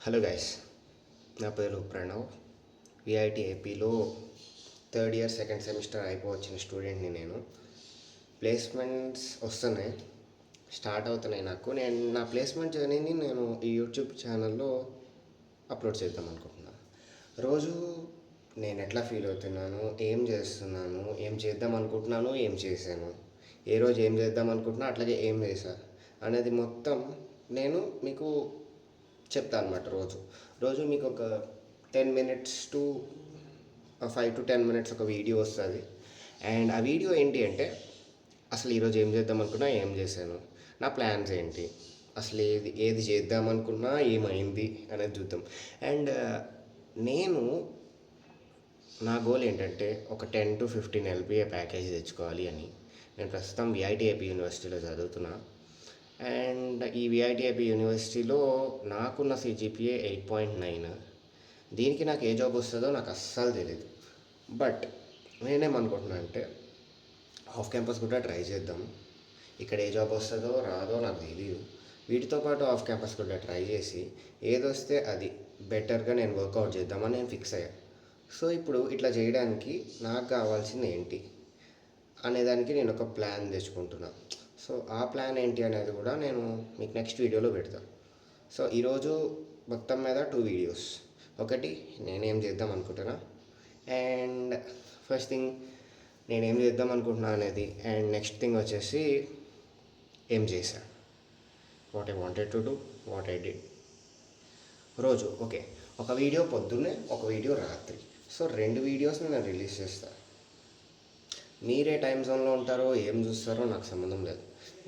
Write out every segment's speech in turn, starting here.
Hello guys, నా పేరు Pranav. VIT ఏపీలో థర్డ్ ఇయర్ సెకండ్ సెమిస్టర్ అయిపోవచ్చిన స్టూడెంట్ని నేను. ప్లేస్మెంట్స్ వస్తున్నాయి, స్టార్ట్ అవుతున్నాయి నాకు. నా ప్లేస్మెంట్ జర్నీని నేను ఈ యూట్యూబ్ ఛానల్లో అప్లోడ్ చేద్దాం అనుకుంటున్నాను. రోజు నేను ఎట్లా ఫీల్ అవుతున్నాను, ఏం చేస్తున్నాను, ఏం చేద్దాం అనుకుంటున్నాను, ఏం చేశాను, ఏ రోజు ఏం చేద్దాం అనుకుంటున్నా, అట్లాగే ఏం చేశా అనేది మొత్తం నేను మీకు చెప్తాను అనమాట. రోజు మీకు ఒక 10 minutes టు 5 to 10 minutes ఒక వీడియో వస్తుంది. అండ్ ఆ వీడియో ఏంటి అంటే, అసలు ఈరోజు ఏం చేద్దాం అనుకున్నా, ఏం చేశాను, నా ప్లాన్స్ ఏంటి, అసలు ఏది చేద్దాం అనుకున్నా ఏమైంది అనేది చూద్దాం. అండ్ నేను నా గోల్ ఏంటంటే ఒక 10 to 15 LPA ప్యాకేజ్ తెచ్చుకోవాలి అని. నేను ప్రస్తుతం విఐటిఏపీ యూనివర్సిటీలో చదువుతున్నా. అండ్ ఈ విఐటిఐపి యూనివర్సిటీలో నాకున్న సిజిపిఏ 8.9. దీనికి నాకు ఏ జాబ్ వస్తుందో నాకు అస్సలు తెలియదు. బట్ నేనేమనుకుంటున్నా అంటే ఆఫ్ క్యాంపస్ కూడా ట్రై చేద్దాం. ఇక్కడ ఏ జాబ్ వస్తుందో రాదో నాకు తెలియదు. వీటితో పాటు ఆఫ్ క్యాంపస్ కూడా ట్రై చేసి ఏదొస్తే అది బెటర్గా నేను వర్కౌట్ చేద్దామని నేను ఫిక్స్ అయ్యా. సో ఇప్పుడు ఇట్లా చేయడానికి నాకు కావాల్సింది ఏంటి అనేదానికి నేను ఒక ప్లాన్ తెచ్చుకుంటున్నా. సో ఆ ప్లాన్ ఏంటి అనేది కూడా నేను మీకు నెక్స్ట్ వీడియోలో పెడతాను. సో ఈరోజు మొత్తం మీద 2 వీడియోస్. ఒకటి నేనేం చేద్దాం అనుకుంటున్నా, అండ్ ఫస్ట్ థింగ్ నేనేం చేద్దాం అనుకుంటున్నా అనేది, అండ్ నెక్స్ట్ థింగ్ వచ్చేసి ఏం చేశా, what I wanted to do, what I did. రోజు ఓకే, ఒక వీడియో పొద్దున్నే, ఒక వీడియో రాత్రి. సో 2 వీడియోస్ని నేను రిలీజ్ చేస్తాను. మీరే టైం జోన్లో ఉంటారో ఏం చూస్తారో నాకు సంబంధం లేదు.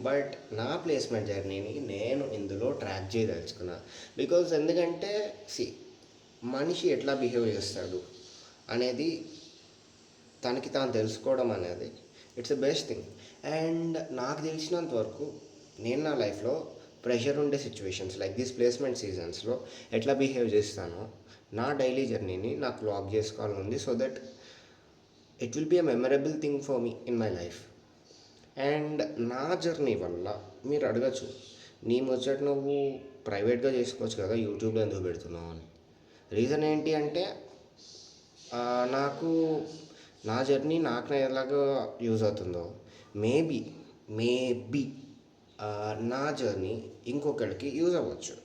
బట్ నా ప్లేస్మెంట్ జర్నీని నేను ఇందులో ట్రాక్ చేయదలుచుకున్నా. ఎందుకంటే మనిషి ఎట్లా బిహేవ్ చేస్తాడు అనేది తనకి తాను తెలుసుకోవడం అనేది it's a best thing. And నాకు తెలిసినంత వరకు నేను నా లైఫ్లో ప్రెషర్ ఉండే సిచ్యువేషన్స్ లైక్ దిస్ ప్లేస్మెంట్ సీజన్స్లో ఎట్లా బిహేవ్ చేస్తానో నా డైలీ జర్నీని నాకు లాగ్ చేసుకోవాలని ఉంది. So that it will be a memorable thing for me in my life. And నా జర్నీ వల్ల మీరు అడగచ్చు, నీ ముచ్చట నువ్వు ప్రైవేట్గా చేసుకోవచ్చు కదా, యూట్యూబ్లో ఎందుకు పెడుతున్నావు అని. రీజన్ ఏంటి అంటే నాకు నా జర్నీ నాకు ఎలాగో యూజ్ అవుతుందో మేబీ నా జర్నీ ఇంకొకరికి యూజ్ అవ్వచ్చు.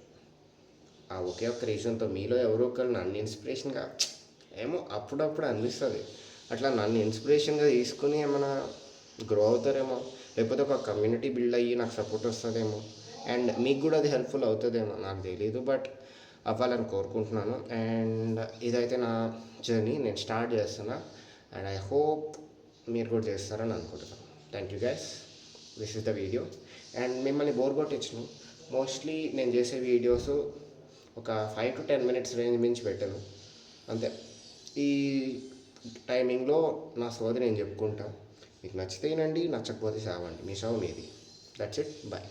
ఆ ఒకే ఒక్క రీజన్తో మీలో ఎవరో ఒకరు నన్ను ఇన్స్పిరేషన్గా ఏమో అప్పుడప్పుడు అనిపిస్తుంది, అట్లా నన్ను ఇన్స్పిరేషన్గా తీసుకుని ఏమైనా గ్రో అవుతారేమో, లేకపోతే ఒక కమ్యూనిటీ బిల్డ్ అయ్యి నాకు సపోర్ట్ వస్తుందేమో, అండ్ మీకు కూడా అది హెల్ప్ఫుల్ అవుతుందేమో, నాకు తెలీదు. బట్ అవ్వాలని కోరుకుంటున్నాను. అండ్ ఇదైతే నా జర్నీ, నేను స్టార్ట్ చేస్తున్నా. అండ్ ఐ హోప్ మీరు కూడా చేస్తారని అనుకుంటున్నాను. Thank you guys, this is the video. And మిమ్మల్ని బోర్ కొట్టించను. మోస్ట్లీ నేను చేసే వీడియోస్ ఒక 5 to 10 minutes రేంజ్ మించి పెట్టాను అంతే. ఈ టైమింగ్లో నా సోది నేను చెప్పుకుంటా. మీకు నచ్చితే వినండి, నచ్చకపోతే సావండి, మీ షో మీది. That's it, bye.